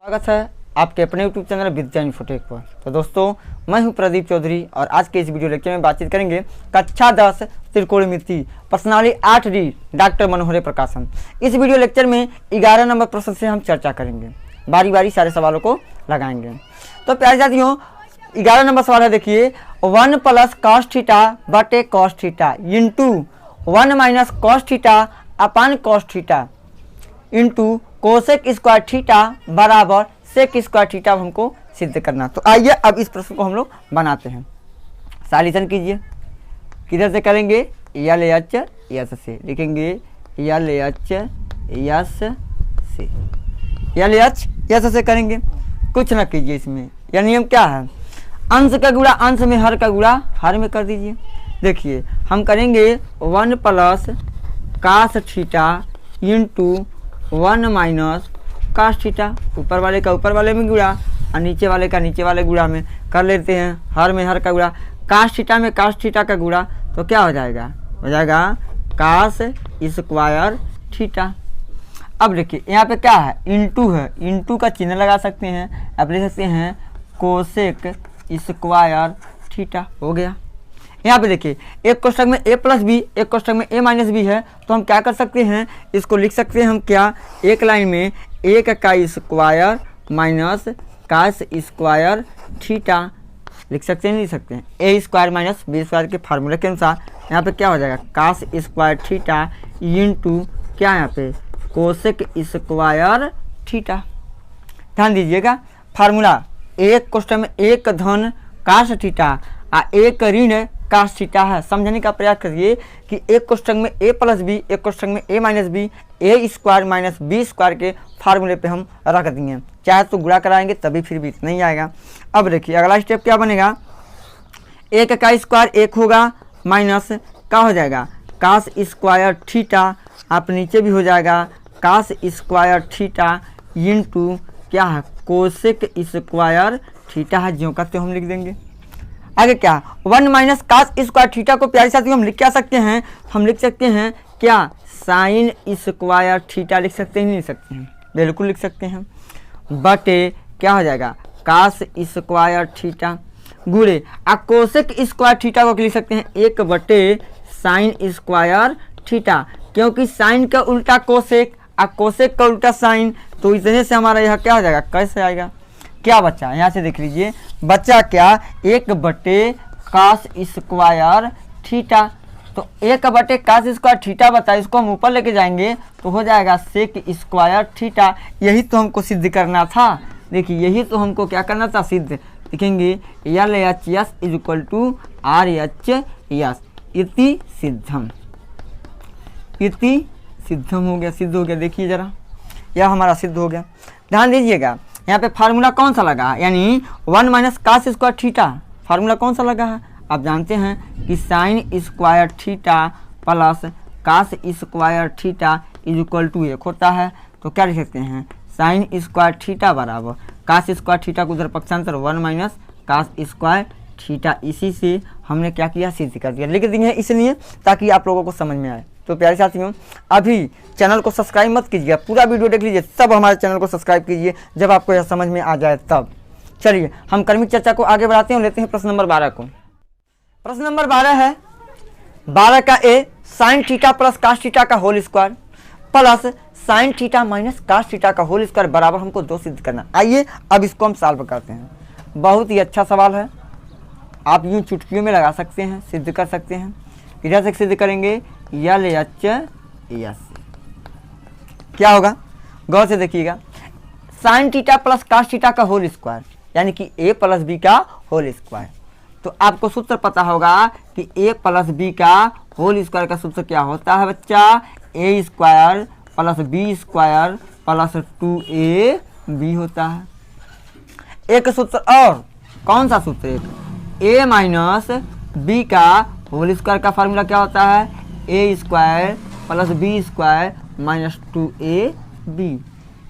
स्वागत है आपके अपने YouTube चैनल विद्या इन्फोटेक पर। तो दोस्तों, मैं हूं प्रदीप चौधरी और आज के इस वीडियो लेक्चर में बातचीत करेंगे कक्षा 10 त्रिकोणमिति प्रश्नावली 8D डॉक्टर मनोहर प्रकाशन। इस वीडियो लेक्चर में 11 नंबर प्रश्न से हम चर्चा करेंगे, बारी बारी सारे सवालों को लगाएंगे। तो प्यारे साथियों, 11 नंबर सवाल है, देखिए 1 + cos थीटा बटे cos theta into 1 - cos theta upon cos theta into cosec square theta बराबर सेक स्क्वायर थीटा हमको सिद्ध करना। तो आइए अब इस प्रश्न को हम लोग बनाते हैं। सॉल्यूशन कीजिए। किधर से करेंगे? LH यस से लिखेंगे, LH यस से, LH यस से करेंगे। कुछ ना कीजिए, इसमें यह नियम क्या है, अंश का गुणा अंश में, हर का गुणा हर में कर दीजिए। देखिए हम करेंगे 1 + cos theta into 1 - cos theta, ऊपर वाले का ऊपर वाले में गुणा और नीचे वाले का नीचे वाले गुणा में कर लेते हैं। हर में हर का गुणा, cos थीटा में cos थीटा का गुणा, तो क्या हो जाएगा? हो जाएगा cos स्क्वायर थीटा। अब देखिए यहाँ पे क्या है, इंटू है, इंटू का चिन्ह लगा सकते हैं। अब लिख सकते हैं कोसेक स्क्वायर थीटा। हो गया। यहाँ पे देखिए एक कोष्ठक में a + b, एक कोष्ठक में a - b है, तो हम क्या कर सकते हैं, इसको लिख सकते हैं हम क्या, एक लाइन में 1 का square minus cos square theta लिख सकते हैं, नहीं लिख सकते हैं। a² - b² के फार्मूले के अनुसार यहाँ पे क्या हो जाएगा, cos स्क्वायर थीटा इंटू क्या, यहाँ पे कोसेक स्क्वायर थीटा। ध्यान दीजिएगा, फार्मूला एक कोष्ठक में 1 धन cos थीटा और 1 ऋण cos थीटा है। समझने का प्रयास करिए कि एक कोष्ठक में a + b, एक कोष्ठक में a - b, a² - b² के फार्मूले पे हम रख दिए। चाहे तो गुणा कराएंगे तभी फिर भी नहीं आएगा। अब देखिए अगला स्टेप क्या बनेगा, 1 का स्क्वायर 1 होगा माइनस क्या हो जाएगा, cos स्क्वायर थीटा, आप नीचे भी हो जाएगा cos स्क्वायर थीटा इंटू क्या है, कोसेक स्क्वायर थीटा है, ज्यों का त्यों हम लिख देंगे। आगे क्या, 1 - cos स्क्वायर थीटा को प्यारे साथियों हम लिख क्या सकते हैं, हम लिख सकते हैं क्या, साइन स्क्वायर थीटा लिख सकते हैं, नहीं लिख सकते हैं, बिल्कुल लिख सकते हैं। बटे क्या हो जाएगा, cos स्क्वायर थीटा गुणे कोसेक स्क्वायर थीटा को लिख सकते हैं 1 बटे साइन स्क्वायर थीटा, क्योंकि साइन का उल्टा कोसेक और कोसेक का उल्टा साइन, तो इतने से हमारा यह क्या हो जाएगा, कैसे आएगा, क्या बचा, यहाँ से देख लीजिए बचा क्या, 1 बटे cos स्क्वायर थीटा। तो 1 बटे cos स्क्वायर थीटा बचा, इसको हम ऊपर लेके जाएंगे तो हो जाएगा सेक स्क्वायर थीटा। यही तो हमको सिद्ध करना था। देखिए यही तो हमको क्या करना था, सिद्ध। लिखेंगे LHS = RHS इति सिद्धम, इति सिद्धम हो गया, सिद्ध हो गया। देखिए जरा, यह हमारा सिद्ध हो गया। ध्यान दीजिएगा यहाँ पे फार्मूला कौन सा लगा है, यानी 1 - cos स्क्वायर थीटा, फार्मूला कौन सा लगा है, आप जानते हैं कि sine square theta plus cos square theta = 1 होता है। तो क्या लिख सकते हैं, साइन स्क्वायर थीटा बराबर cos स्क्वायर थीटा को उधर पक्षांतर 1 - cos स्क्वायर थीटा। इसी से हमने क्या किया, सिद्ध कर दिया, लिख दिए इसलिए ताकि आप लोगों को समझ में आए। तो प्यारे साथियों, अभी चैनल को सब्सक्राइब मत कीजिए, पूरा वीडियो देख लीजिए, तब हमारे चैनल को सब्सक्राइब कीजिए, जब आपको यह समझ में आ जाए तब। चलिए हम क्रमिक चर्चा को आगे बढ़ाते हैं, लेते हैं प्रश्न नंबर 12 को। प्रश्न नंबर 12 है, 12 का a sine theta plus cos theta का whole square plus sine theta minus cos theta का होल स्क्वायर बराबर हमको 2 सिद्ध करना। आइए अब इसको हम सॉल्व करते हैं। बहुत ही अच्छा सवाल है, आप यूँ चुटकियों में लगा सकते हैं, सिद्ध कर सकते हैं। इधर से सिद्ध करेंगे LHS, क्या होगा, गौर से देखिएगा, sign theta plus cos theta का होल स्क्वायर, यानी कि a + b का होल स्क्वायर। तो आपको सूत्र पता होगा कि a + b का होल स्क्वायर का सूत्र क्या होता है बच्चा, a² + b² + 2ab होता है। एक सूत्र और, कौन सा सूत्र, a - b का होल स्क्वायर का फार्मूला क्या होता है, a² + b² - 2ab।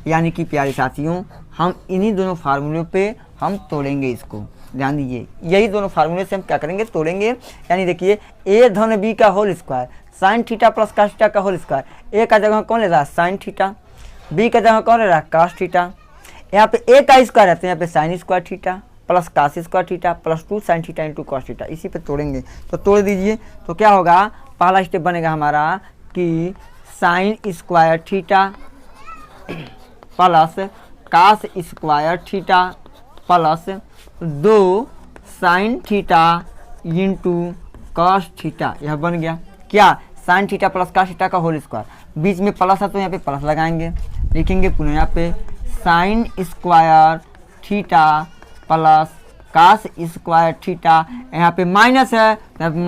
यानी कि प्यारे साथियों, हम इन्हीं दोनों फार्मूलों पे हम तोड़ेंगे इसको। ध्यान दीजिए, यही दोनों फार्मूले से हम क्या करेंगे, तोड़ेंगे। यानी देखिए a धन b का whole square sine theta plus cos theta का होल स्क्वायर, a का जगह कौन ले रहा है, साइन थीटा, b का जगह कौन ले रहा है, cos थीटा। यहाँ पे ए का स्क्वायर है तो यहाँ पे sine square theta plus cos square theta plus 2 sine theta into cos theta, इसी पे तोड़ेंगे। तो तोड़ दीजिए तो क्या होगा, पहला स्टेप बनेगा हमारा कि sine square theta plus cos square theta plus 2 sine theta into cos theta, यह बन गया क्या, sine theta plus cos theta का होल स्क्वायर। बीच में प्लस है तो यहाँ पे प्लस लगाएंगे, लिखेंगे पुनः यहाँ पे sine square theta plus cos square theta, यहाँ पे माइनस है यहाँ पे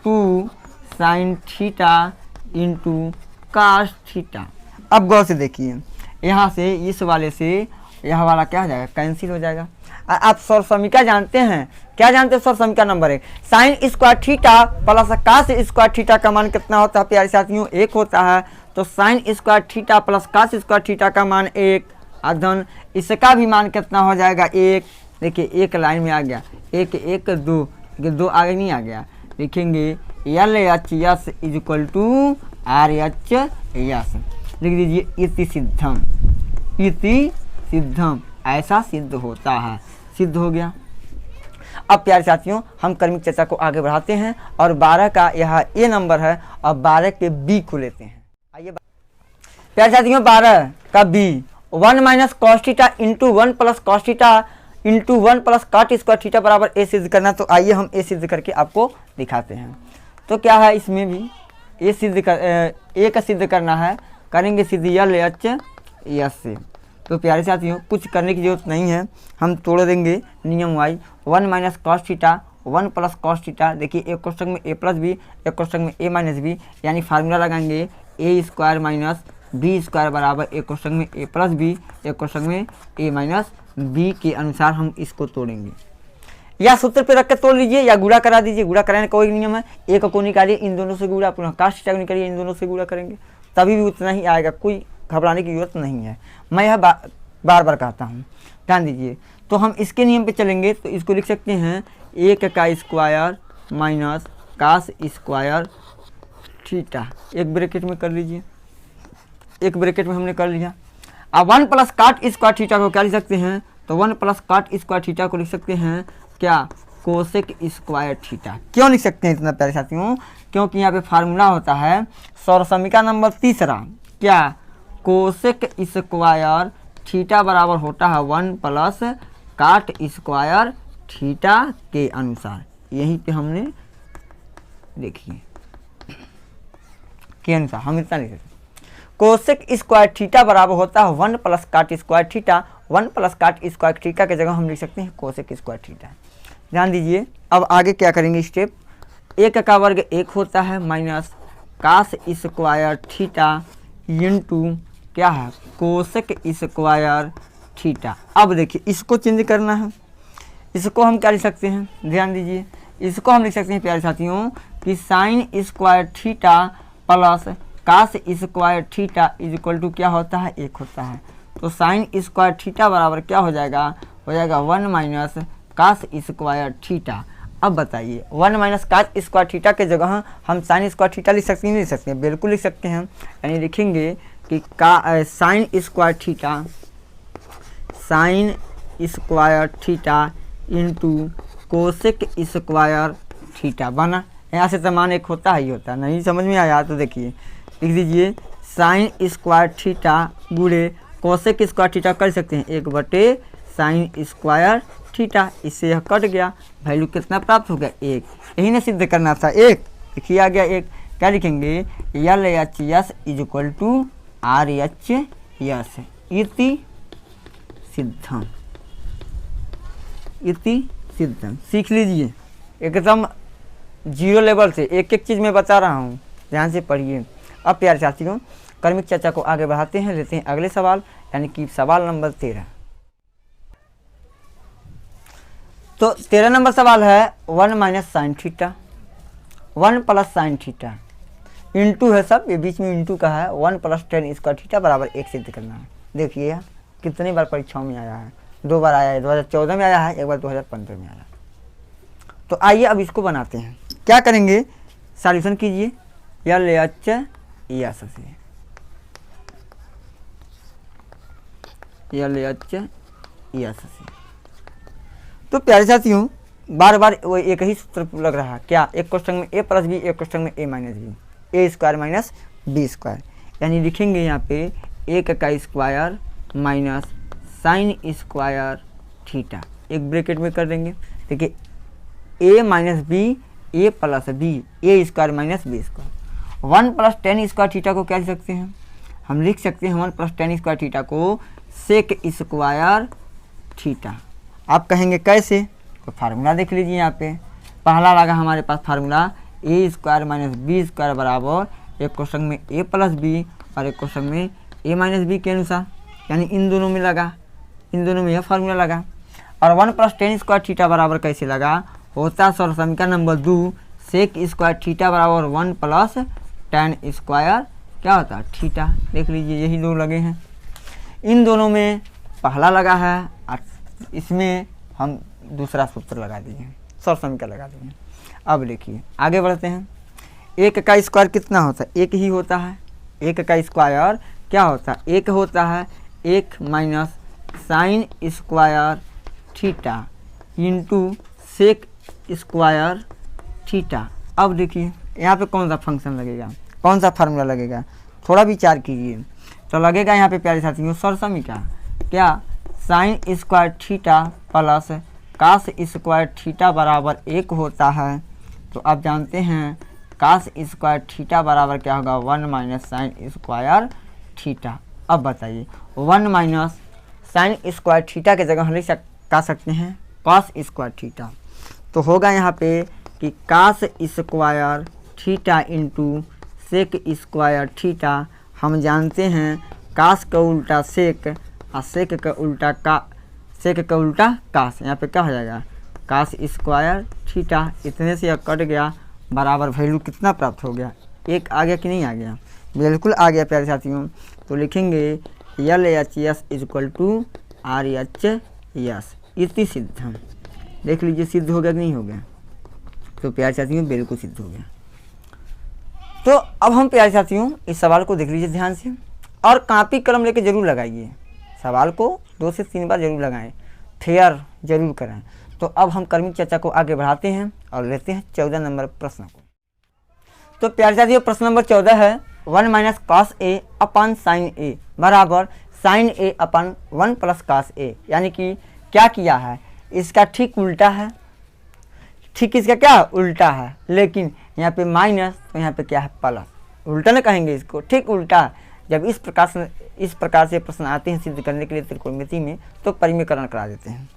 -2 sine theta into cos theta. अब गौर से देखिए, यहाँ से इस वाले से यह वाला क्या हो जाएगा, कैंसिल हो जाएगा। आप सौर समीकरण जानते हैं, क्या जानते हैं, सौर समीकरण number 1 sine square theta plus cos square theta का मान कितना होता है प्यारे साथियों, 1 होता है। तो sign square theta plus cos square theta का मान 1 अधन इसका भी मान कितना हो जाएगा 1। देखिए एक लाइन में आ गया, 1 1 2, 2 आगे नहीं आ गया, लिखेंगे L H S is equal to R H S, लिख दीजिए इति सिद्धम, इति सिद्धम, ऐसा सिद्ध होता है, सिद्ध हो गया। अब प्यारे साथियों हम क्रमिक चर्चा को आगे बढ़ाते हैं और 12 का यह ए नंबर है और 12 के बी को लेते हैं। आइए प्यारे साथियों 12 का B 1 minus cos theta into 1 plus cos theta into 1 plus cot square theta बराबर ए सिद्ध करना। तो आइए हम ए सिद्ध करके आपको दिखाते हैं। तो क्या है, इसमें भी ए का सिद्ध करना है, करेंगे सिद्ध एल एच एस से। तो प्यारे साथियों कुछ करने की जरूरत नहीं है, हम तोड़ देंगे नियम वाई। 1 minus cos theta 1 plus cos theta, देखिए एक कोष्ठक में ए प्लस बी, एक कोष्ठक में ए माइनस बी, यानी फार्मूला लगाएंगे ए स्क्वायर माइनस बी स्क्वायर बराबर एक कोष्ठक में ए प्लस बी, एक कोष्ठक में ए माइनस बी के अनुसार हम इसको तोड़ेंगे। या सूत्र पे रख के तोड़ लीजिए या गुणा करा दीजिए, गुणा कराने का कोई नियम है, एक को निकालिए इन दोनों से गुणा, पुनः कॉस थीटा को निकालिए इन दोनों से गुणा करेंगे, तभी भी उतना ही आएगा, कोई घबराने की जरूरत नहीं है। मैं यह बार बार कहता हूँ, ध्यान दीजिए। तो हम इसके नियम पे चलेंगे, तो इसको लिख सकते हैं 1 का square minus cos square theta, एक ब्रैकेट में कर लीजिए, एक ब्रैकेट में हमने कर लिया। अब 1 प्लस कॉट स्क्वायर थीटा को क्या लिख सकते हैं, तो 1 प्लस कॉट स्क्वायर थीटा को लिख सकते हैं क्या, कोसेक स्क्वायर थीटा। क्यों लिख सकते हैं इतना प्यारे साथियों, क्योंकि यहाँ पे फार्मूला होता है सौर समीकरण नंबर 3 क्या, कोसेक स्क्वायर थीटा बराबर होता है 1 प्लस कॉट स्क्वायर थीटा के अनुसार। यहीं पे हमने देखिए के अनुसार हम इतना लिख सकते हैं, कोसेक स्क्वायर थीटा बराबर होता है 1 plus cot square theta, 1 plus cot square theta के जगह हम लिख सकते हैं कोसेक स्क्वायर थीटा। ध्यान दीजिए। अब आगे क्या करेंगे स्टेप, 1 का वर्ग 1 होता है minus cos square theta into क्या है, कोसेक स्क्वायर थीटा। अब देखिए इसको चेंज करना है, इसको हम क्या लिख सकते हैं, ध्यान दीजिए, इसको हम लिख सकते हैं प्यारे साथियों कि sine square theta plus cos square theta is equal to क्या होता है, 1 होता है। तो साइन स्क्वायर थीटा बराबर क्या हो जाएगा, 1 माइनस कॉस स्क्वायर थीटा। अब बताइए 1 माइनस कॉस स्क्वायर थीटा के जगह हम साइन स्क्वायर थीटा लिख सकते हैं, नहीं लिख सकते हैं, बिल्कुल लिख सकते हैं। यानी लिखेंगे कि sine square theta into cosec square theta बना। यहाँ से तो मान 1 होता ही होता है, नहीं समझ में आया तो देखिए लिख दीजिए साइन स्क्वायर थीटा गुणे कोसेक स्क्वायर थीटा कर सकते हैं 1 साइन स्क्वायर थीटा, इससे यह कट गया, वैल्यू कितना प्राप्त हो गया 1। यही ना सिद्ध करना था 1, देखिए आ गया 1। क्या लिखेंगे, L H S is equal to R H S, इति सिद्धम, इति सिद्धम। सीख लीजिए एकदम जीरो लेवल से, एक एक चीज़ मैं बता रहा हूँ, ध्यान से पढ़िए। अब प्यारे साथियों क्रमिक चर्चा को आगे बढ़ाते हैं, लेते हैं अगले सवाल, यानी कि सवाल नंबर 13। तो 13 नंबर सवाल है 1 minus sine theta 1 plus sine theta into है, सब ये बीच में इंटू का है, 1 प्लस टेन स्क्वायर थीटा बराबर 1 सिद्ध करना है। देखिए कितनी बार परीक्षाओं में आया है, 2 बार आया है, 2014 में आया है, एक बार 2015 में आया है। तो आइए अब इसको बनाते हैं। क्या करेंगे, सॉल्यूशन कीजिए एल एच एस से, एल एच यस से। तो प्यारे साथियों बार बार वो एक ही सूत्र लग रहा है क्या, एक क्वेश्चन में ए प्लस बी, एक क्वेश्चन में ए minus b, a square minus B square, यानी लिखेंगे यहाँ पे एक का square minus sine square theta, एक ब्रैकेट में कर देंगे। देखिए a minus b, a plus b, a square minus B square. 1 plus tan square theta को क्या लिख सकते हैं, हम लिख सकते हैं 1 प्लस टेन स्क्वायर थीटा को सेक स्क्वायर थीटा। आप कहेंगे कैसे, तो फार्मूला देख लीजिए यहाँ पे, पहला लगा हमारे पास फार्मूला ए स्क्वायर माइनस बी स्क्वायर बराबर एक क्वेश्चन में ए प्लस बी और एक क्वेश्चन में ए माइनस बी के अनुसार, यानी इन दोनों में लगा, इन दोनों में यह फार्मूला लगा। और 1 प्लस टेन स्क्वायर थीटा बराबर कैसे लगा, होता सर समीकरण नंबर 2 सेक स्क्वायर थीटा बराबर 1 प्लस टेन स्क्वायर क्या होता है थीटा। देख लीजिए यही दो लगे हैं, इन दोनों में पहला लगा है और इसमें हम दूसरा सूत्र लगा दिए हैं, सर समीकरण लगा दिए हैं। अब देखिए आगे बढ़ते हैं, एक का स्क्वायर कितना होता है, एक ही होता है, एक का स्क्वायर क्या होता है, एक होता है, एक minus sine square theta into sec square theta. अब देखिए यहाँ पे कौन सा फंक्शन लगेगा, कौन सा फार्मूला लगेगा, थोड़ा विचार कीजिए। तो लगेगा यहाँ पे प्यारे साथियों सर समीकरण क्या, sine square theta plus cos square theta बराबर 1 होता है। तो आप जानते हैं कास स्क्वायर थीटा बराबर क्या होगा, 1 माइनस साइन स्क्वायर थीटा। अब बताइए 1 माइनस साइन स्क्वायर थीटा के जगह हम लिख सकते हैं कॉस स्क्वायर थीटा। तो होगा यहाँ पे कि cos square theta into sec square theta. हम जानते हैं कास का उल्टा सेक और सेक का उल्टा का, सेक का उल्टा कास, यहाँ पे क्या हो जाएगा कास स्क्वायर थीटा। इतने से यह कट गया, बराबर वैल्यू कितना प्राप्त हो गया, एक आ गया कि नहीं आ गया, बिल्कुल आ गया प्यारे साथियों। तो लिखेंगे L H S equal to R H S, इतनी सिद्ध। देख लीजिए सिद्ध हो गया कि नहीं हो गया, तो प्यारे साथियों बिल्कुल सिद्ध हो गया। तो अब हम प्यारे साथियों इस सवाल को देख लीजिए ध्यान से और कॉपी कलम लेके जरूर लगाइए, सवाल को 2 से 3 बार जरूर लगाएं, फेयर जरूर करें। तो अब हम कर्मी चर्चा को आगे बढ़ाते हैं और लेते हैं 14 नंबर प्रश्न को। तो प्यारे साथियों प्रश्न नंबर 14 है 1 minus cos A upon sign ए बराबर साइन ए अपन 1 प्लस कॉस ए, यानी कि क्या किया है, इसका ठीक उल्टा है, ठीक इसका क्या उल्टा है, लेकिन यहाँ पे माइनस तो यहाँ पे क्या है प्लस, उल्टा ना कहेंगे इसको, ठीक उल्टा। जब इस प्रकार से प्रश्न आते हैं सिद्ध करने के लिए त्रिकोणमिति में, तो परिमेयकरण करा देते हैं।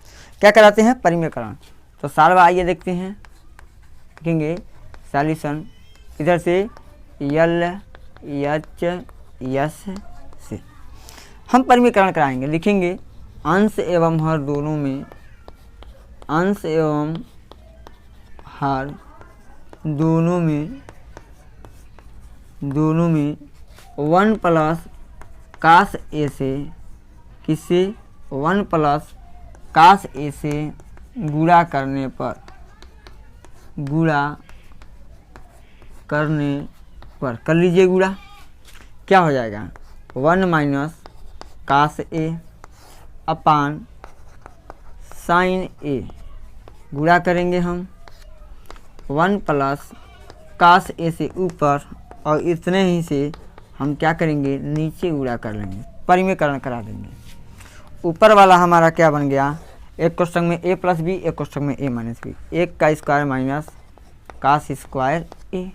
क्या कराते हैं, परिमेयकरण। तो साल आइए देखते हैं, लिखेंगे सॉल्यूशन इधर से एल एच एस से हम परिमेयकरण कराएंगे। लिखेंगे अंश एवं हर दोनों में, अंश एवं हर दोनों में 1 प्लस कास ए से, किससे 1 प्लस कास ए से गुणा करने पर, कर लीजिए गुणा, क्या हो जाएगा 1 माइनस कास ए अपान साइन ए, गुणा करेंगे हम 1 प्लस कास ए से ऊपर और इतने ही से हम क्या करेंगे नीचे गुणा कर लेंगे, परिमेयकरण करा देंगे। ऊपर वाला हमारा क्या बन गया, एक क्वेश्चन में ए प्लस बी, एक क्वेश्चन में ए माइनस बी, एक का स्क्वायर माइनस कास स्क्वायर ए।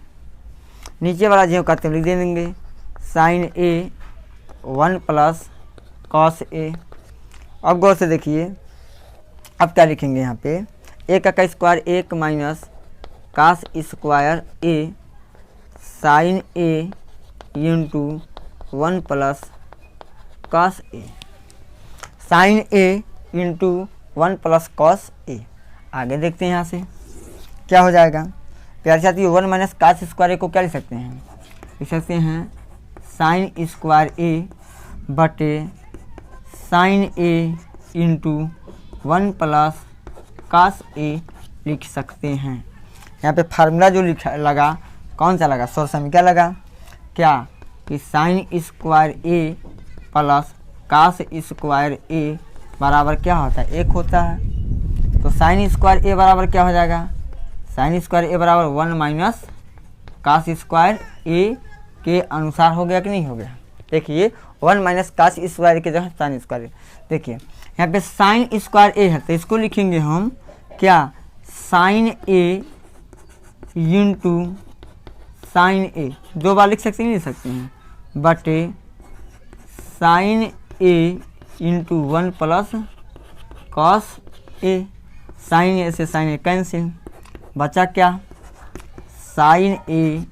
नीचे वाला जो कहते हैं लिख दे देंगे साइन ए 1 प्लस कॉस ए। अब गौर से देखिए, अब क्या लिखेंगे यहाँ पे, एक का square 1 minus cos square A sine A into 1 plus cos A, sine A into 1 plus cos ए। आगे देखते हैं यहाँ से क्या हो जाएगा प्यारे साथियों, 1 माइनस कास स्क्वायर ए को क्या लिख सकते हैं, लिख सकते हैं साइन स्क्वायर ए बटे sine A into 1 plus cos ए लिख सकते हैं। यहाँ पे फार्मूला जो लगा कौन सा लगा, सौर समीकरण लगा क्या, कि साइन स्क्वायर ए प्लस कास स्क्वायर ए बराबर क्या होता है, 1 होता है। तो साइन स्क्वायर ए बराबर क्या हो जाएगा, साइन स्क्वायर ए बराबर 1 माइनस कास स्क्वायर ए के अनुसार हो गया कि नहीं हो गया। देखिए 1 माइनस कास स्क्वायर के जगह साइन स्क्वायर। देखिए यहाँ पे साइन स्क्वायर ए है तो इसको लिखेंगे हम क्या, sine A into sine A, 2 बार लिख सकते हैं, नहीं लिख सकते हैं, बटे sine A into 1 plus cos A. Sine A से साइन ए कैंसिल, बचा क्या, sine A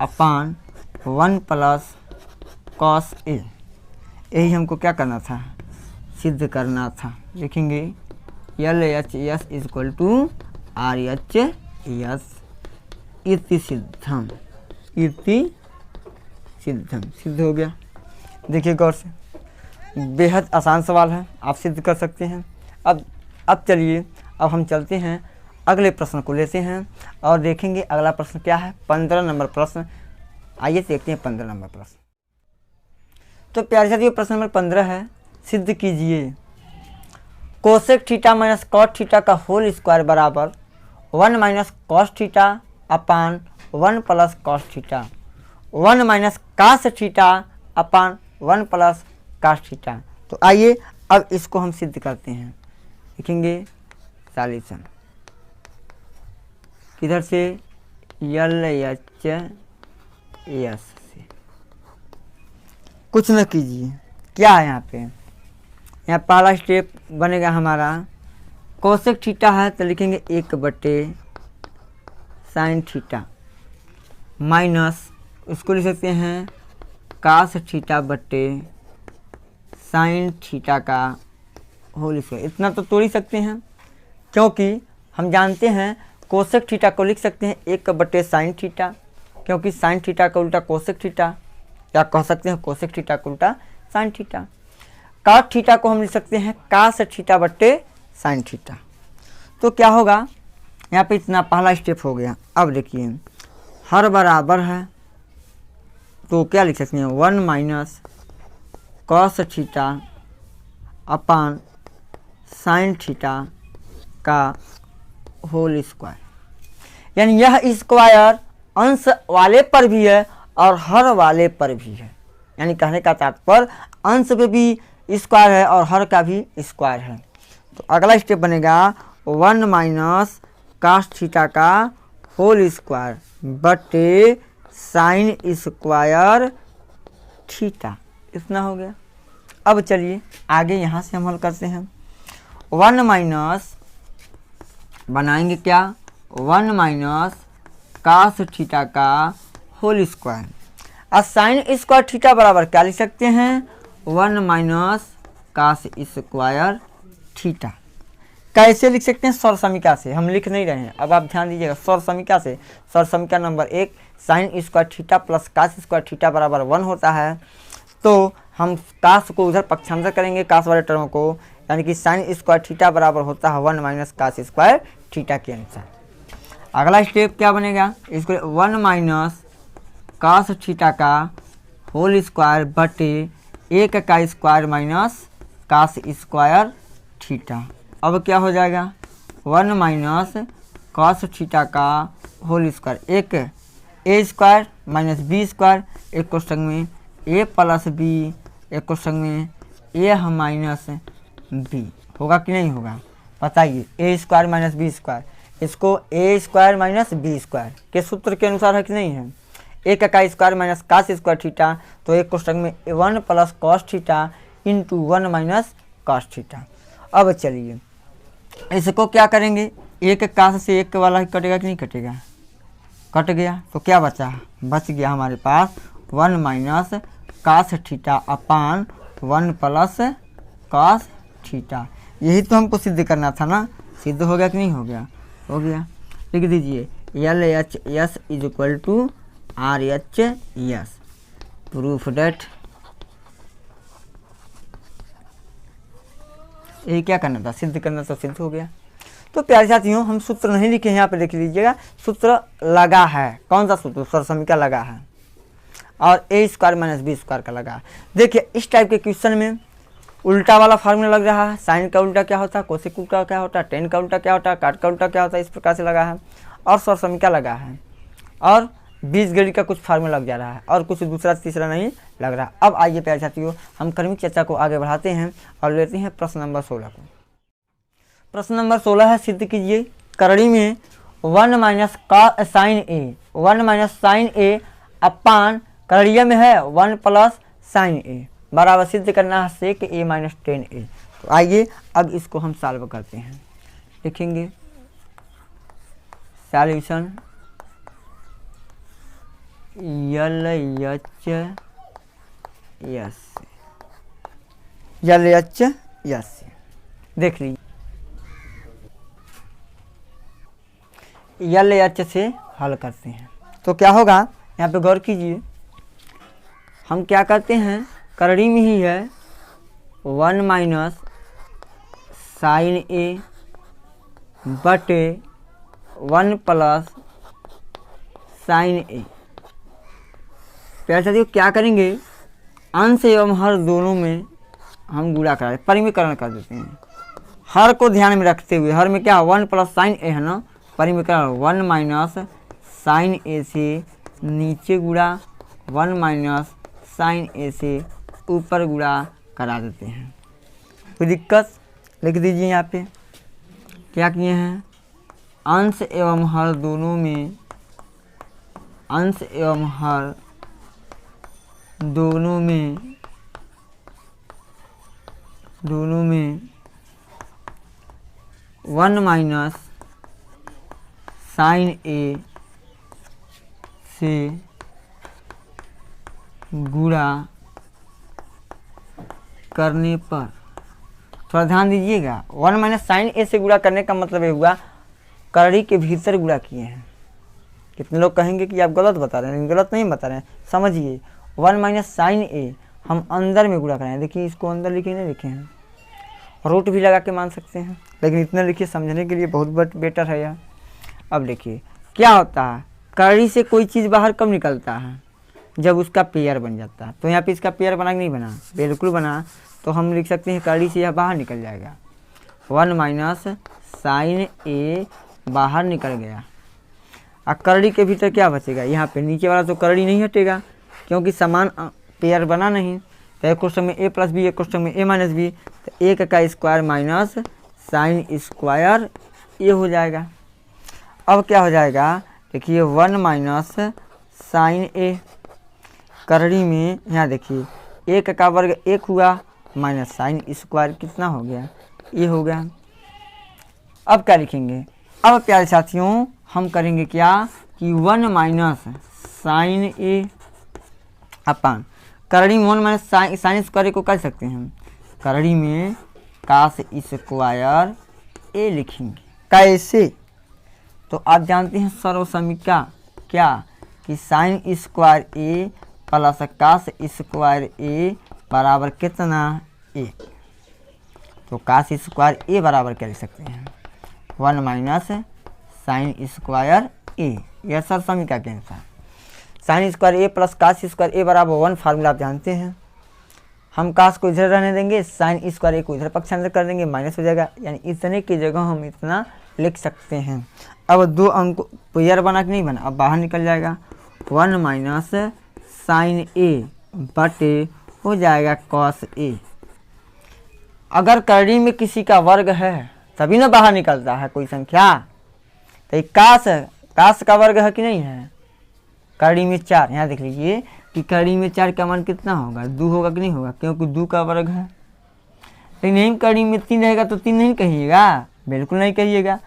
upon 1 plus cos A. यही हमको क्या करना था, सिद्ध करना था। लिखेंगे L H S is equal to R H S इति सिद्धम, इति सिद्धम, सिद्ध हो गया। देखिए गौर से, बेहद आसान सवाल है, आप सिद्ध कर सकते हैं। अब चलिए अब हम चलते हैं अगले प्रश्न को लेते हैं और देखेंगे अगला प्रश्न क्या है, 15 नंबर प्रश्न। आइए देखते हैं 15 नंबर प्रश्न। तो प्यारे साथियों प्रश्न नंबर 15 है, सिद्ध कीजिए cosec theta minus cot theta का होल स्क्वायर बराबर 1 minus cos theta upon 1 plus cos theta, 1 minus cos theta upon 1 plus cos theta. तो आइए अब इसको हम सिद्ध करते हैं। लिखेंगे सॉल्यूशन किधर से, एल एच एस से। कुछ न कीजिए, क्या है यहाँ पे, यहाँ पहला स्टेप बनेगा हमारा कोसेक थीटा है तो लिखेंगे 1 बटे साइन थीटा माइनस उसको लिख सकते हैं कास थीटा बटे साइन थीटा का होल स्क्वायर। इतना तो तोड़ ही सकते हैं क्योंकि हम जानते हैं कोसेक थीटा को लिख सकते हैं 1 बटे साइन थीटा, क्योंकि साइन थीटा का उल्टा कोसेक थीटा, या कह सकते हैं कोसेक थीटा का उल्टा साइन थीटा। कॉट थीटा को हम लिख सकते हैं कास थीटा बटे साइन थीटा। तो क्या होगा, यहाँ पे इतना पहला स्टेप हो गया। अब देखिए हर बराबर है तो क्या लिख सकते हैं 1 माइनस कॉस थीटा अपान साइन थीटा का होल स्क्वायर। यानी यह स्क्वायर अंश वाले पर भी है और हर वाले पर भी है, यानी कहने का तात्पर्य अंश पे भी स्क्वायर है और हर का भी स्क्वायर है। तो अगला स्टेप बनेगा 1 माइनस कास थीटा का होल स्क्वायर बटे साइन स्क्वायर थीटा, इतना हो गया। अब चलिए आगे यहाँ से हम हल करते हैं। 1 माइनस बनाएंगे क्या, 1 माइनस कास थीटा का होल स्क्वायर और साइन स्क्वायर थीटा बराबर क्या लिख सकते हैं 1 माइनस कास स्क्वायर थीटा। कैसे लिख सकते हैं, सौर समीकरण से, हम लिख नहीं रहे हैं, अब आप ध्यान दीजिएगा। सौर समीकरण से, सौर समीकरण number 1 sine square theta plus cos square theta बराबर 1 होता है। तो हम कास को उधर पक्षांतर करेंगे, कास वाले टर्म को, यानी कि साइन स्क्वायर थीटा बराबर होता है 1 माइनस कास स्क्वायर थीटा के अनुसार। अगला स्टेप क्या बनेगा, इसको 1 माइनस कास थीटा का होल स्क्वायर बटे 1 का square minus cos square theta. अब क्या हो जाएगा 1 माइनस कॉस थीटा का whole square, 1 A square minus B square, एक क्वेश्चन में ए प्लस बी, एक क्वेश्चन में ए माइनस बी। होगा कि नहीं होगा बताइए, A square minus B square, इसको A square minus B square के सूत्र के अनुसार है कि नहीं है। 1 का square minus cos square theta, तो एक क्वेश्चन में 1 plus cos theta into 1 minus cos theta. अब चलिए इसको क्या करेंगे, 1 कास से 1 वाला कटेगा कि नहीं कटेगा, कट गया। तो क्या बचा, बच गया हमारे पास 1 minus cos theta upon 1 plus cos theta. यही तो हमको सिद्ध करना था ना, सिद्ध हो गया कि नहीं हो गया, हो गया। लिख दीजिए L H S is equal to R H S, proof डेट। यही क्या करना था, सिद्ध करना, तो सिद्ध हो गया। तो प्यारे साथियों हम सूत्र नहीं लिखे हैं, यहाँ पे देख लीजिएगा सूत्र लगा है। कौन सा सूत्र, सौर समीकरण लगा है और ए स्क्वायर माइनस बी स्क्वायर का लगा है। देखिए इस टाइप के क्वेश्चन में उल्टा वाला फार्मूला लग रहा है। साइन का उल्टा क्या होता है, कोसेक का क्या होता है, टेन का उल्टा क्या होता है, काट का उल्टा क्या होता है, इस प्रकार से लगा है। और सरसमिका लगा है और बीजगणित का कुछ फार्मूला लग जा रहा है और कुछ दूसरा तीसरा नहीं लग रहा। अब आइए प्यारे साथियों, हम क्रमिक चर्चा को आगे बढ़ाते हैं और लेते हैं प्रश्न नंबर 16 को। प्रश्न नंबर 16 है, सिद्ध कीजिए करड़ी में 1 minus sign A, 1 minus sign A अपान करड़िया में है 1 प्लस साइन ए बराबर सिद्ध करना है सेक ए माइनस 10a। तो आइए अब इसको हम सॉल्व करते हैं। लिखेंगे सॉल्यूशन यस देख लीजिए एच से हल करते हैं तो क्या होगा, यहाँ पे गौर कीजिए। हम क्या करते हैं, करड़ी में ही है 1 माइनस साइन ए बटे 1 प्लस साइन ए। प्यारे साथियों क्या करेंगे, अंश एवं हर दोनों में हम गुणा करा परिमीकरण कर देते हैं। हर को ध्यान में रखते हुए, हर में क्या 1 प्लस साइन ए है ना, परिमीकरण 1 माइनस साइन ए से नीचे गुणा 1 माइनस साइन ए से ऊपर गुणा करा देते हैं। कोई दिक्कत, लिख दीजिए यहाँ पे क्या किए हैं, अंश एवं हर दोनों में, अंश एवं हर दोनों में 1 माइनस साइन ए से गुणा करने पर, थोड़ा ध्यान दीजिएगा, 1 माइनस साइन ए से गुणा करने का मतलब ये हुआ करड़ी के भीतर गुणा किए हैं। कितने लोग कहेंगे कि आप गलत बता रहे हैं, गलत नहीं बता रहे हैं, समझिए 1 माइनस साइन ए हम अंदर में गुणा कराएं। देखिए इसको अंदर लिखे नहीं लिखे हैं, रूट भी लगा के मान सकते हैं, लेकिन इतना लिखिए समझने के लिए बहुत बेटर है यह। अब देखिए क्या होता है, करड़ी से कोई चीज़ बाहर कब निकलता है, जब उसका पेयर बन जाता है। तो यहाँ पे इसका पेयर बना कि नहीं बना, बिल्कुल बना। तो हम लिख सकते हैं करड़ी से यह बाहर निकल जाएगा, 1 माइनस साइन ए बाहर निकल गया। और करड़ी के भीतर क्या बचेगा, यहाँ पे नीचे वाला तो करड़ी नहीं हटेगा क्योंकि समान पेयर बना नहीं। तो एक क्वेश्चन में ए प्लस बी, एक क्वेश्चन में ए माइनस बी, तो 1 का स्क्वायर माइनस साइन स्क्वायर ये हो जाएगा। अब क्या हो जाएगा, देखिए 1 माइनस साइन ए करड़ी में, यहाँ देखिए 1 का वर्ग 1 हुआ माइनस साइन स्क्वायर कितना हो गया, ये हो गया। अब क्या लिखेंगे, अब प्यारे साथियों हम करेंगे क्या कि 1 माइनस साइन ए अपान करड़ी में 1 माइनस साइन स्क्वायर को कर सकते हैं हम, करड़ी में कास स्क्वायर ए लिखेंगे। कैसे, तो आप जानते हैं सर्वसमीका क्या कि साइन स्क्वायर ए प्लस कास स्क्वायर ए बराबर कितना 1। तो कास स्क्वायर ए बराबर क्या लिख सकते हैं, 1 माइनस साइन स्क्वायर ए, यह सर्वसमीका के अनुसार। साइन स्क्वायर ए प्लस कास स्क्वायर ए बराबर 1 फार्मूला आप जानते हैं। हम कास को इधर रहने देंगे, साइन स्क्वायर ए को इधर पक्षांतर कर देंगे, माइनस हो जाएगा, यानी इतने की जगह हम इतना लिख सकते हैं। अब 2 अंक पेयर बना कि नहीं बना, अब बाहर निकल जाएगा, 1 माइनस साइन ए बटे हो जाएगा कॉस ए। अगर करड़ी में किसी का वर्ग है तभी ना बाहर निकलता है कोई संख्या, तो ये कास का वर्ग है कि नहीं है, करड़ी में 4। यहाँ देख लीजिए कि करड़ी में 4 का मान कितना होगा, 2 होगा कि नहीं होगा, क्योंकि 2 का वर्ग है। लेकिन नहीं करड़ी में 3 रहेगा तो 3 नहीं कहिएगा, बिल्कुल नहीं कहिएगा,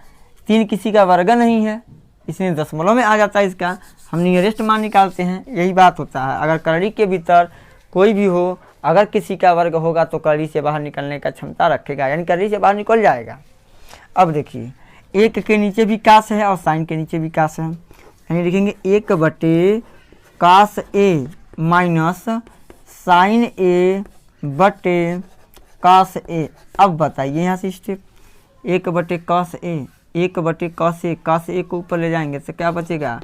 3 किसी का वर्ग नहीं है, इसलिए दशमलव में आ जाता है इसका, हम नियरेस्ट मान निकालते हैं। यही बात होता है, अगर करड़ी के भीतर कोई भी हो, अगर किसी का वर्ग होगा तो करड़ी से बाहर निकलने का क्षमता रखेगा, यानी करड़ी से बाहर निकल जाएगा। अब देखिए 1 के नीचे भी कास है और साइन के नीचे भी कास है, यानी लिखेंगे 1 बटे कास ए माइनस साइन ए बटे कास ए। अब बताइए यहाँ से स्टेप, 1 बटे कास ए, 1 बटे कास ए को ऊपर ले जाएंगे तो क्या बचेगा,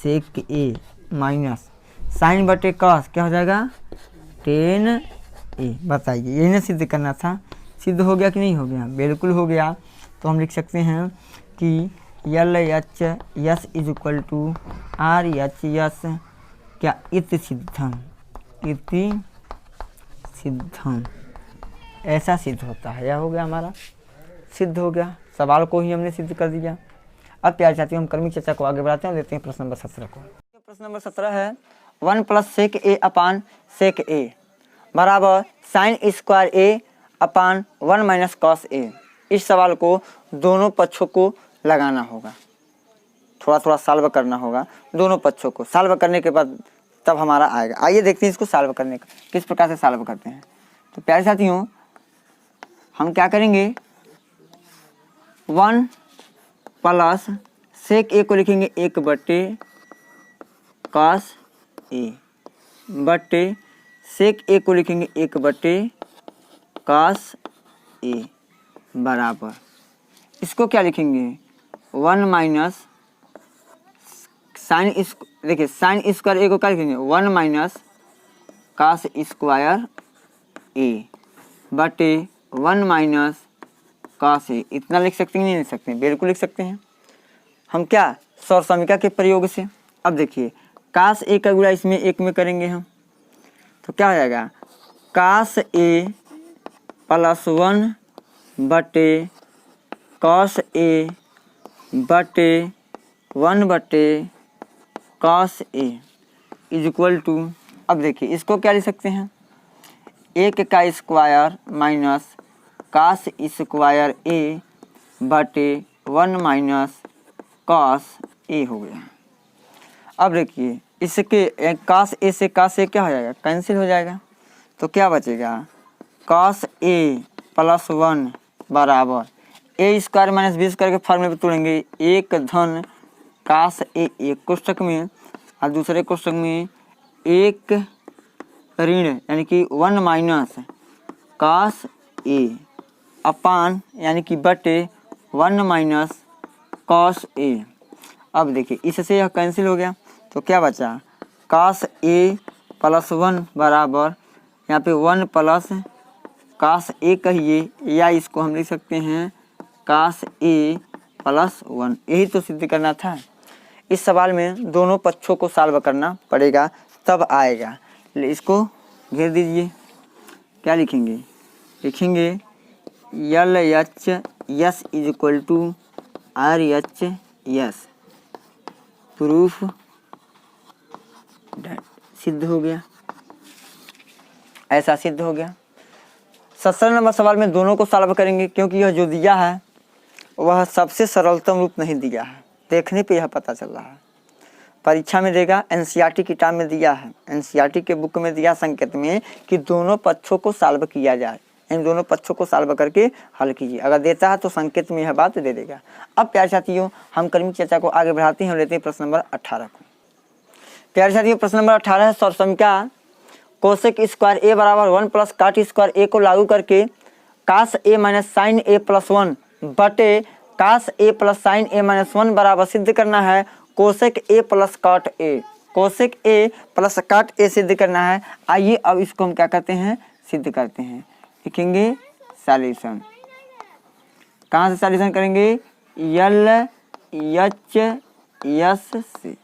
सेक ए माइनस साइन बटे कास क्या हो जाएगा 10 ए। बताइए, यही ना सिद्ध करना था। सिद्ध हो गया कि नहीं हो गया? बिल्कुल हो गया। तो हम लिख सकते हैं कि L H S is equal to R H S क्या इति सिद्धम, इति सिद्धम। ऐसा सिद्ध होता है। यह हो गया हमारा, सिद्ध हो गया। सवाल को ही हमने सिद्ध कर दिया। अब प्यारे साथियों, हम क्रमिक चर्चा को आगे बढ़ाते हैं। देते हैं प्रश्न नंबर 17 को। प्रश्न नंबर 17 है 1 प्लस सेक ए अपान सेक ए बराबर sine square A upon 1 minus cos A. इस सवाल को दोनों पक्षों को लगाना होगा, थोड़ा थोड़ा सॉल्व करना होगा दोनों पक्षों को। सॉल्व करने के बाद तब हमारा आएगा। आइए देखते हैं इसको सॉल्व करने का किस प्रकार से सॉल्व करते हैं। तो प्यारे साथियों, हम क्या करेंगे, 1 प्लस सेक ए को लिखेंगे 1 बटे कॉस ए, बटे सेक ए को लिखेंगे 1 बटे कॉस ए बराबर, इसको क्या लिखेंगे 1 माइनस साइन, देखिए साइन स्क्वायर ए को क्या लिखेंगे 1 माइनस कॉस स्क्वायर ए बटे 1 माइनस कॉस ए। इतना लिख सकते हैं, नहीं लिख सकते हैं? बिल्कुल लिख सकते हैं। हम क्या, सौर समीकरण के प्रयोग से। अब देखिए कास ए का गुणा इसमें 1 में करेंगे हम, तो क्या हो जाएगा कास ए प्लस 1 बटे कॉस ए बटे 1 बटे cos A is equal to, अब देखिए इसको क्या लिख सकते हैं 1 का square minus cos square A बटे 1 माइनस कॉस ए हो गया। अब देखिए इसके कॉस ए से कॉस ए क्या हो जाएगा, कैंसिल हो जाएगा। तो क्या बचेगा कॉस ए प्लस 1 बराबर ए स्क्वायर माइनस बी स्क्वायर के फॉर्मूले पे तोड़ेंगे 1 धन कॉस ए एक कोष्ठक में और दूसरे कोष्ठक में 1 ऋण यानी कि 1 माइनस कॉस ए अपान यानी कि बटे 1 माइनस कॉस ए। अब देखिए इससे यह कैंसिल हो गया, तो क्या बचा कॉस ए प्लस 1 बराबर यहाँ पे 1 प्लस कॉस ए कहिए, या इसको हम लिख सकते हैं कॉस ए प्लस 1। यही तो सिद्ध करना था। इस सवाल में दोनों पक्षों को सॉल्व करना पड़ेगा तब आएगा। इसको घेर दीजिए, क्या लिखेंगे, लिखेंगे L H S is equal to R H S. Proof सिद्ध हो गया, ऐसा सिद्ध हो गया। 17 नंबर सवाल में दोनों को सॉल्व करेंगे, क्योंकि यह जो दिया है वह सबसे सरलतम रूप नहीं दिया है। देखने पे यह पता चल रहा है, परीक्षा में देगा, एनसीईआरटी किताब में दिया है, एनसीईआरटी के बुक में दिया संकेत में कि दोनों पक्षों को सॉल्व किया जाए, इन दोनों पक्षों को सॉल्व करके हल कीजिए। अगर देता है तो संकेत में यह बात दे देगा। अब प्यारे साथियों, हम क्रमिक चर्चा को आगे बढ़ाते हैं और लेते हैं प्रश्न नंबर 18 को। प्यारे साथियों, प्रश्न नंबर 18 है सौर समीकरण कोसेक स्क्वायर ए बराबर 1 प्लस काट स्क्वायर ए को लागू करके कास ए माइनस साइन ए प्लस 1 बटे कास ए प्लस साइन ए माइनस 1 बराबर सिद्ध करना है कोसेक ए प्लस काट ए। कोसेक ए प्लस काट ए सिद्ध करना है। आइए अब इसको हम क्या करते हैं, सिद्ध करते हैं। लिखेंगे सॉल्यूशन, कहाँ से सॉल्यूशन करेंगे, यल एच एस से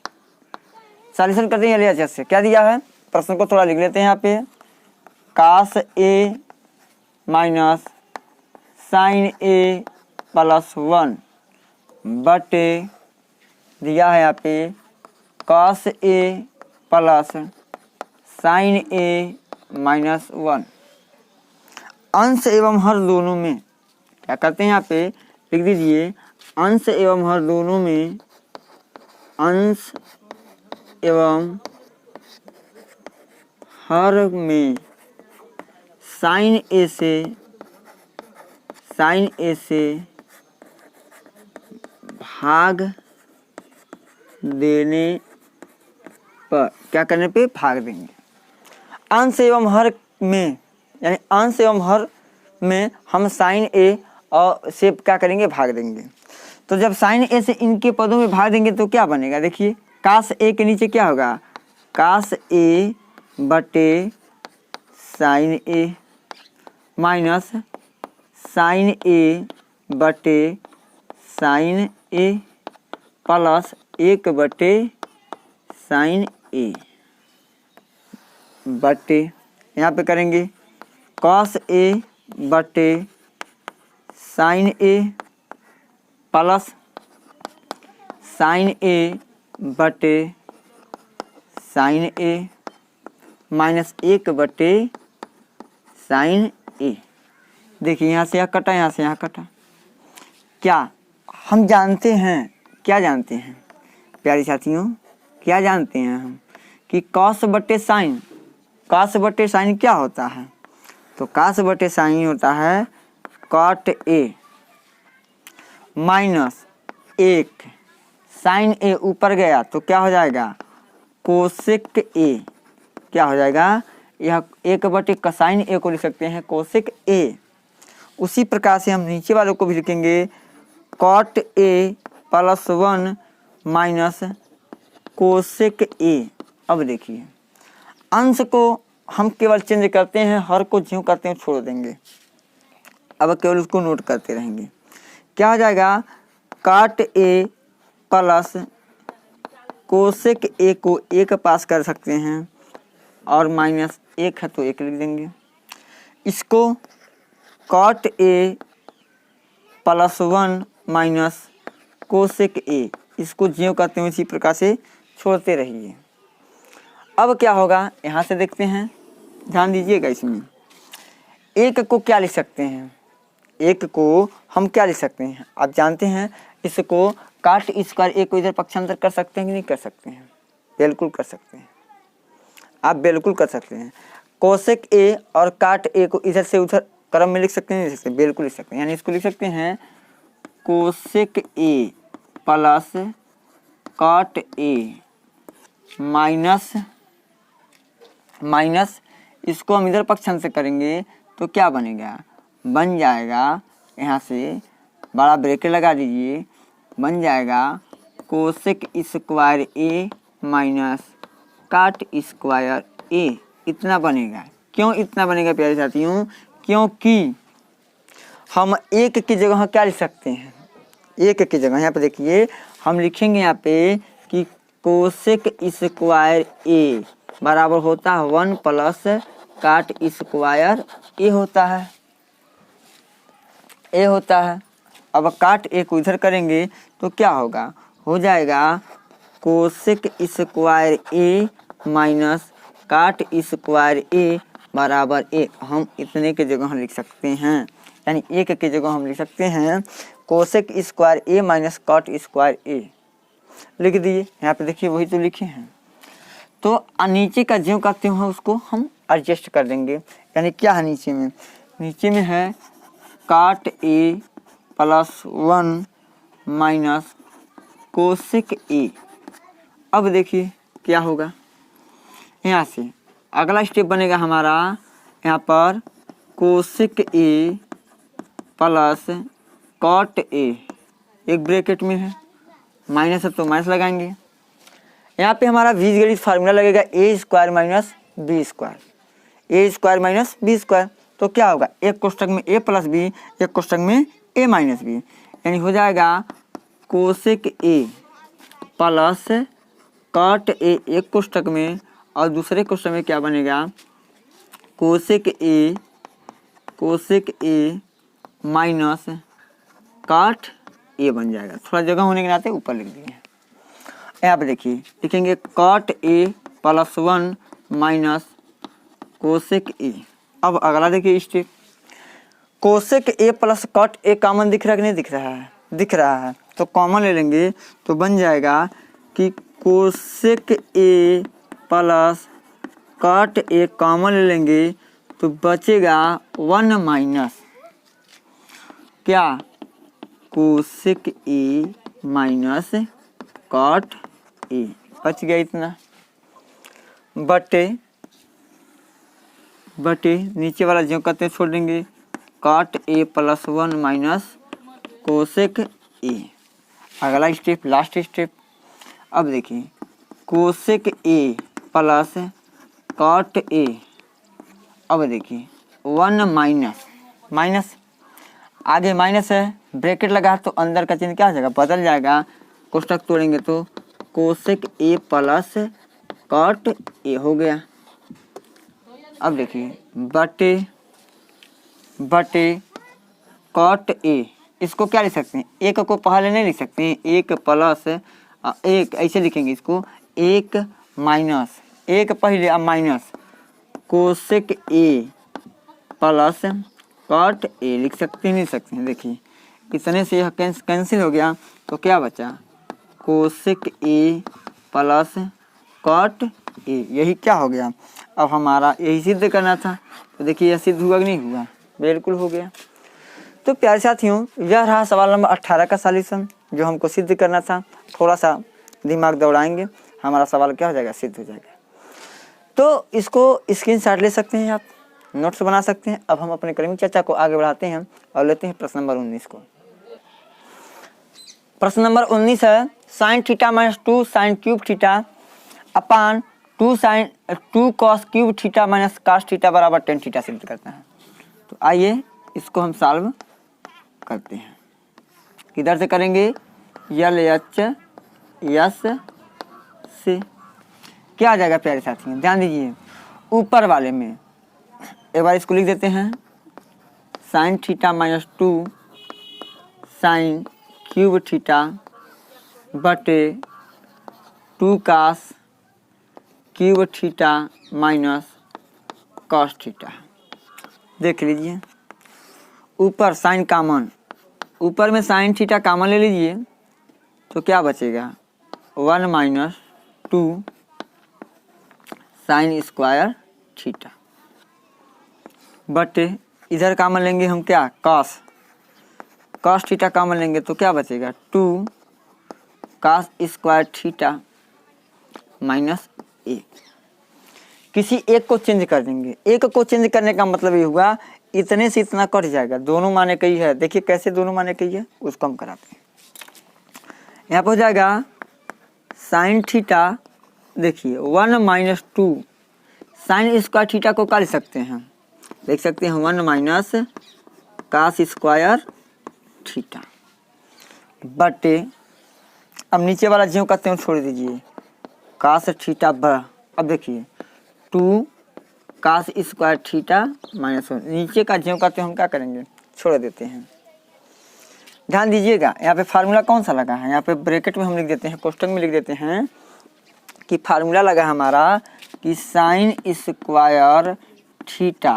सॉल्यूशन करते हैं। यल एच एस से क्या दिया है, प्रश्न को थोड़ा लिख लेते हैं यहाँ पे, कास ए माइनस साइन ए प्लस 1 बटे दिया है यहाँ पे cos A plus sign A minus 1। अंश एवं हर दोनों में क्या करते हैं, यहाँ पे लिख दीजिए अंश एवं हर दोनों में, अंश एवं हर में साइन ए से भाग देने पर, क्या करने पे, भाग देंगे। अंश एवं हर में यानी अंश एवं हर में हम साइन ए और से क्या करेंगे, भाग देंगे। तो जब साइन ए से इनके पदों में भाग देंगे तो क्या बनेगा, देखिए कास ए के नीचे क्या होगा, कास ए बटे साइन ए माइनस साइन ए बटे साइन ए प्लस 1 बटे साइन ए बटे यहाँ पे करेंगे कॉस ए बटे साइन ए प्लस साइन ए बटे साइन ए माइनस 1 बटे साइन ए। देखिए यहाँ से यहाँ कटा, यहाँ से यहाँ कटा। क्या हम जानते हैं, क्या जानते हैं प्यारे साथियों, क्या जानते हैं हम कि कॉस बटे साइन, कॉस बटे साइन क्या होता है? तो कॉस बटे साइन होता है कॉट ए माइनस 1 साइन ए ऊपर गया तो क्या हो जाएगा कोसेक ए। क्या हो जाएगा? यह 1 बटे साइन ए को लिख सकते हैं कोसेक ए। उसी प्रकार से हम नीचे वालों को भी लिखेंगे cot A plus 1 minus cosec A. अब देखिए अंश को हम केवल चेंज करते हैं, हर को ज्यों करते हैं छोड़ देंगे। अब केवल उसको नोट करते रहेंगे। क्या हो जाएगा? Cot A plus cosec A को 1 पास कर सकते हैं और माइनस 1 है तो 1 लिख देंगे। इसको cot A plus 1 minus cosec A, इसको ज्यों करते हैं इसी प्रकार से छोड़ते रहिए। अब क्या होगा यहाँ से देखते हैं, ध्यान दीजिएगा। इसमें 1 को क्या लिख सकते हैं? 1 को हम क्या लिख सकते हैं? आप जानते हैं इसको काट स्क्वायर ए को इधर पक्षांतर कर सकते हैं कि नहीं कर सकते हैं? बिल्कुल कर सकते हैं, आप बिल्कुल कर सकते हैं। कोसेक ए और काट ए को इधर से उधर क्रम में लिख सकते हैं, नहीं लिख सकते? बिल्कुल लिख सकते हैं। यानी इसको लिख सकते हैं कोसेक ए प्लस काट ए माइनस इसको हम इधर पक्षांतर करेंगे तो क्या बनेगा? बन जाएगा, यहाँ से बड़ा ब्रैकेट लगा दीजिए, बन जाएगा कोसेक स्क्वायर ए माइनस काट स्क्वायर ए। इतना बनेगा। क्यों इतना बनेगा प्यारे साथियों? क्योंकि हम 1 की जगह क्या लिख सकते हैं? 1 की जगह यहाँ पे देखिए हम लिखेंगे यहाँ पे कि कोसेक स्क्वायर ए बराबर होता है 1 प्लस काट स्क्वायर ए होता है, ए होता है। अब काट ए को इधर करेंगे तो क्या होगा? हो जाएगा कोसेक स्क्वायर ए माइनस काट स्क्वायर ए बराबर ए। हम इतने के जगह हम लिख सकते हैं, यानी 1 की जगह हम लिख सकते हैं कोसेक स्क्वायर ए माइनस काट स्क्वायर ए लिख दिए। यहाँ पे देखिए वही तो लिखे हैं। तो नीचे का ज्यों करते हैं उसको हम एडजस्ट कर देंगे। यानी क्या है नीचे में? नीचे में है काट ए प्लस 1 माइनस कोसेक ए। अब देखिए क्या होगा, यहाँ से अगला स्टेप बनेगा हमारा यहाँ पर cosec A plus cot A, एक ब्रैकेट में है, माइनस है तो माइनस लगाएंगे। यहाँ पे हमारा बीजगणित फार्मूला लगेगा ए स्क्वायर माइनस बी स्क्वायर, ए स्क्वायर माइनस बी स्क्वायर। तो क्या होगा? एक कोष्टक में ए प्लस बी, एक कोष्टक में ए माइनस बी, यानी हो जाएगा cosec A plus cot A एक कोष्टक में, और दूसरे कोष्टक में क्या बनेगा? Cosec A minus cot A बन जाएगा। थोड़ा जगह होने के नाते ऊपर लिख दिए। यहाँ पे देखिए लिखेंगे cot A plus 1 minus cosec A. अब अगला देखिए step, cosec A plus cot A common दिख रहा है कि नहीं दिख रहा है? दिख रहा है। तो कॉमन ले लेंगे तो बन जाएगा कि cosec A plus cot A common ले लेंगे तो बचेगा 1 माइनस क्या? Cosec A minus cot A, बच गया इतना। बटे नीचे वाला जो कहते हैं छोड़ देंगे, cot A plus 1 minus cosec A. अगला स्टेप, लास्ट स्टेप। अब देखिए cosec A plus cot A, अब देखिए 1 माइनस माइनस, आगे माइनस है, ब्रैकेट लगा तो अंदर का चिन्ह क्या हो जाएगा, बदल जाएगा। कोष्टक तोड़ेंगे तो cosec A plus cot A हो गया। अब देखिए बटे कॉट ए, इसको क्या लिख सकते हैं, एक को पहले नहीं लिख सकते हैं, एक प्लस एक ऐसे लिखेंगे इसको, एक माइनस एक पहले अब minus cosec A plus cot A लिख सकते हैं, नहीं सकते हैं। देखिए इतने से यह कैंसिल हो गया तो क्या बचा, cosec A plus cot A, यही क्या हो गया। अब हमारा यही सिद्ध करना था, तो देखिए यह सिद्ध हुआ कि नहीं हुआ, बिल्कुल हो गया। तो प्यारे साथियों, यह रहा सवाल नंबर 18 का सॉल्यूशन जो हमको सिद्ध करना था। थोड़ा सा दिमाग दौड़ाएंगे, हमारा सवाल क्या हो जाएगा, सिद्ध हो जाएगा। तो इसको स्क्रीनशॉट ले सकते हैं, आप नोट्स बना सकते हैं। अब हम अपने क्रमिक चर्चा को आगे बढ़ाते हैं और लेते हैं प्रश्न नंबर 19 को। प्रश्न नंबर 19 है sine theta minus 2 sine cube theta upon 2 cos cube theta minus cos theta बराबर टेन थीटा सिद्ध करता है। तो आइए इसको हम सॉल्व करते हैं। किधर से करेंगे, यल एच यस से। क्या आ जाएगा प्यारे साथियों, ध्यान दीजिए, ऊपर वाले में एक बार इसको लिख देते हैं, sine theta minus 2 sine cube theta बटे 2 cos cube theta minus cos theta. देख लीजिए ऊपर साइन कॉमन, ऊपर में साइन थीटा कॉमन ले लीजिए तो क्या बचेगा, 1 माइनस 2 साइन स्क्वायर थीटा बटे इधर कॉमन लेंगे हम क्या, कॉस थीटा कॉमन लेंगे तो क्या बचेगा, 2 कॉस स्क्वायर थीटा माइनस ए। किसी एक को चेंज कर देंगे, एक को चेंज करने का मतलब ये हुआ इतने से इतना कट जाएगा, दोनों माने कई है। देखिए कैसे दोनों माने कई है, उसको हम कराते हैं। यहाँ पर हो जाएगा साइन थीटा, देखिए 1 माइनस 2 साइन स्क्वायर थीटा को क्या लिख सकते हैं, लिख सकते हैं 1 माइनस कास स्क्वायर थीटा बटे, अब नीचे वाला ज्यों करते हैं छोड़ दीजिए, कास थीटा ब। अब देखिए 2 कास स्क्वायर थीटा माइनस 1, नीचे का ज्यों करते हम क्या करेंगे, छोड़ देते हैं। ध्यान दीजिएगा यहाँ पे फार्मूला कौन सा लगा है, यहाँ पे ब्रैकेट में हम लिख देते हैं, कोष्टक में लिख देते हैं कि फार्मूला लगा हमारा कि sine square theta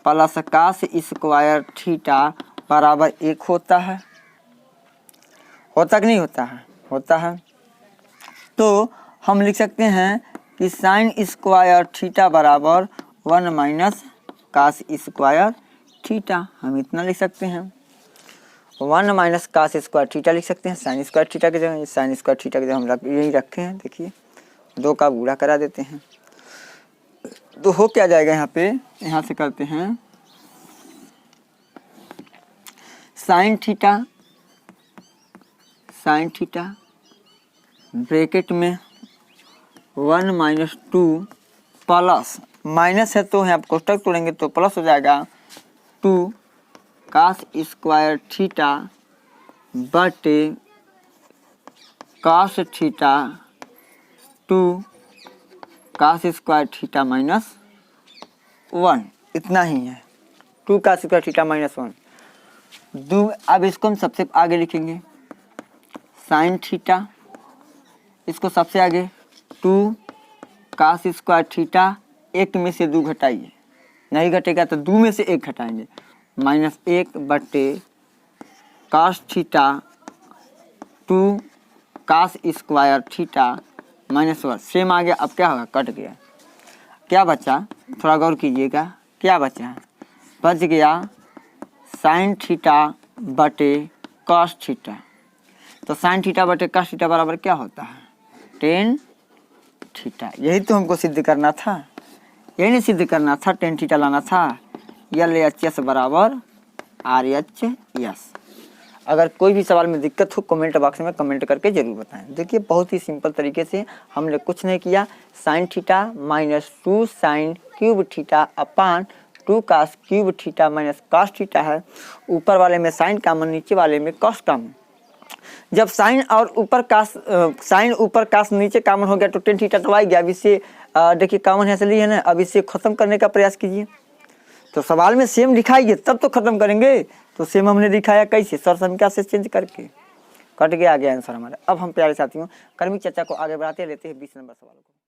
plus cos square theta बराबर 1 होता है। होता कि नहीं होता है, होता है। तो हम लिख सकते हैं कि साइन स्क्वायर थीटा बराबर 1 माइनस कास स्क्वायर थीटा, हम इतना लिख सकते हैं। 1 माइनस कास स्क्वायर थीटा लिख सकते हैं, साइन स्क्वायर थीटा की जगह, साइन स्क्वायर थीटा की जगह हम यही रखे हैं। देखिए 2 का गुणा करा देते हैं तो हो क्या जाएगा, यहाँ पे यहाँ से करते हैं साइन थीटा ब्रैकेट में 1 माइनस 2 प्लस, माइनस है तो यहाँ कोष्टक तोड़ेंगे तो प्लस हो जाएगा 2 कास स्क्वायर थीटा बटे cos theta 2 cos square theta minus 1, इतना ही है, 2 कास स्क्वायर थीटा माइनस 1। अब इसको हम सबसे आगे लिखेंगे, साइन थीटा, इसको सबसे आगे 2 कास स्क्वायर थीटा, 1 में से 2 घटाइए, नहीं घटेगा तो 2 में से 1 घटाएंगे, माइनस 1 बटे cos theta 2 cos square theta minus 1। Same आ गया, अब क्या होगा, कट गया, क्या बचा, थोड़ा गौर कीजिएगा, क्या बचा, बच गया साइन थीटा बटे कॉस थीटा। तो साइन थीटा बटे कॉस थीटा बराबर क्या होता है, टेन थीटा। यही तो हमको सिद्ध करना था, यही नहीं सिद्ध करना था, टेन थीटा लाना था। यल एच एस बराबर आर एच एस। अगर कोई भी सवाल में दिक्कत हो कमेंट बॉक्स में कमेंट करके जरूर बताएं। देखिए बहुत ही सिंपल तरीके से हमने कुछ नहीं किया, sign theta minus 2 sine cube theta upon 2 cos cube theta minus cos theta है। ऊपर वाले में साइन कॉमन, नीचे वाले में cos कॉमन। जब साइन और ऊपर कास नीचे कॉमन हो गया तो टेन थीटा तो आ गया। अब इससे देखिए कॉमन है इसलिए है ना। अब इसे खत्म करने का प्रयास कीजिए। तो सवाल में सेम दिखाइए तब तो खत्म करेंगे। तो सेम हमने दिखाया कैसे, सर समीकरण से चेंज करके। कट गया, आ गया आंसर हमारा। अब हम प्यारे साथियों क्रमिक चर्चा को आगे बढ़ाते लेते हैं 20 नंबर सवाल को।